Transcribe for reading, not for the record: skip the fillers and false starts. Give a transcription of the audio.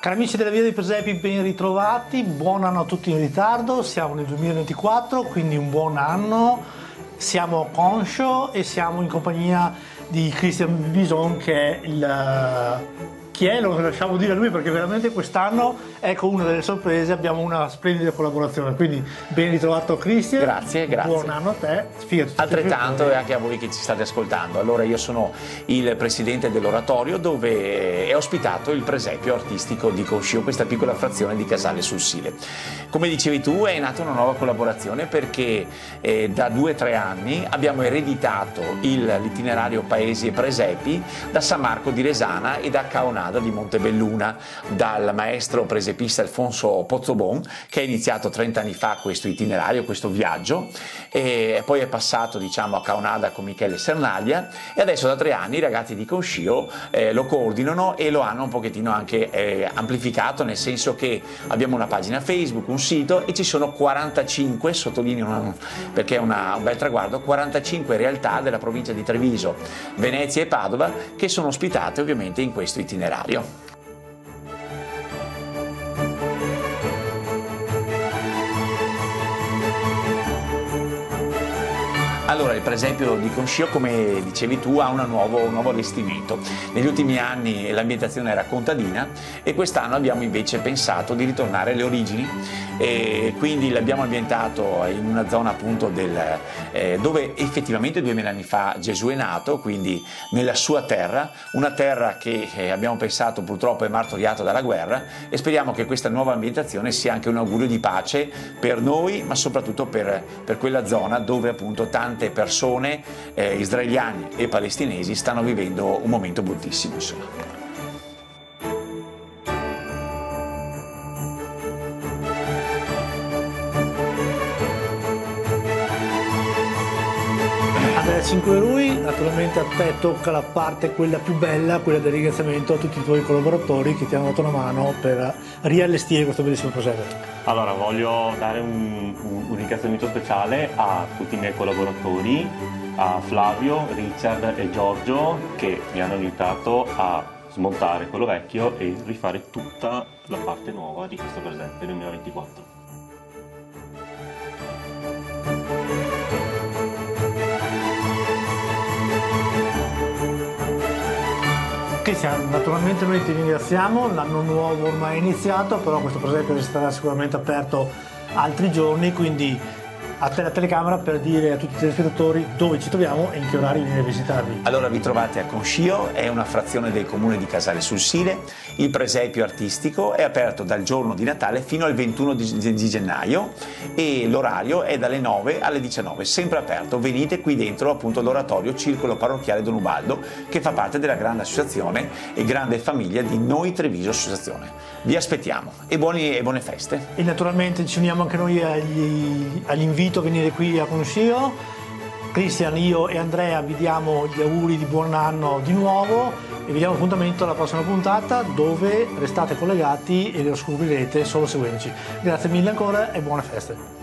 Cari amici della Via dei Presepi, ben ritrovati, buon anno a tutti in ritardo, siamo nel 2024, quindi un buon anno, siamo conscio e siamo in compagnia di Christian Bison che è chi è, lo lasciamo dire a lui perché veramente quest'anno, ecco una delle sorprese, abbiamo una splendida collaborazione, quindi ben ritrovato Christian. Grazie. Buon anno a te. Altrettanto e anche a voi che ci state ascoltando. Allora, io sono il presidente dell'oratorio dove è ospitato il presepio artistico di Conscio, questa piccola frazione di Casale sul Sile. Come dicevi tu, è nata una nuova collaborazione perché da 2 o 3 anni abbiamo ereditato l'itinerario Paesi e Presepi da San Marco di Resana e da Caonada di Montebelluna, dal maestro presepista Alfonso Pozzobon, che ha iniziato 30 anni fa questo itinerario, questo viaggio, e poi è passato a Caonada con Michele Sernaglia, e adesso da 3 anni i ragazzi di Conscio lo coordinano e lo hanno un pochettino anche amplificato, nel senso che abbiamo una pagina Facebook, un sito, e ci sono 45, sottolineo perché è un bel traguardo, 45 realtà della provincia di Treviso, Venezia e Padova che sono ospitate ovviamente in questo itinerario. Allora, il presepio di Conscio, come dicevi tu, ha un nuovo allestimento. Negli ultimi anni l'ambientazione era contadina e quest'anno abbiamo invece pensato di ritornare alle origini, e quindi l'abbiamo ambientato in una zona appunto dove effettivamente 2000 anni fa Gesù è nato, quindi nella sua terra, una terra che abbiamo pensato purtroppo è martoriata dalla guerra, e speriamo che questa nuova ambientazione sia anche un augurio di pace per noi, ma soprattutto per quella zona dove appunto tante persone israeliani e palestinesi stanno vivendo un momento bruttissimo, insomma. Andrea Cinquerui, naturalmente a te tocca la parte quella più bella, quella del ringraziamento a tutti i tuoi collaboratori che ti hanno dato una mano per riallestire questo bellissimo presepio. Allora, voglio dare un ringraziamento speciale a tutti i miei collaboratori, a Flavio, Richard e Giorgio, che mi hanno aiutato a smontare quello vecchio e rifare tutta la parte nuova di questo presepio 2024. Cristian, naturalmente noi ti ringraziamo, l'anno nuovo ormai è iniziato, però questo presepio sarà sicuramente aperto altri giorni, quindi a te la telecamera per dire a tutti i telespettatori dove ci troviamo e in che orari venire a visitarvi. Allora, vi trovate a Conscio, è una frazione del comune di Casale sul Sile. Il presepio artistico è aperto dal giorno di Natale fino al 21 di gennaio e l'orario è dalle 9 alle 19, sempre aperto. Venite qui dentro appunto all'oratorio Circolo Parrocchiale Don Ubaldo, che fa parte della grande associazione e grande famiglia di Noi Treviso Associazione. Vi aspettiamo e buone feste. E naturalmente ci uniamo anche noi all'invito a venire qui a Conscio. Cristian, io e Andrea vi diamo gli auguri di buon anno di nuovo e vi diamo appuntamento alla prossima puntata, dove restate collegati e lo scoprirete solo seguendoci. Grazie mille ancora e buone feste.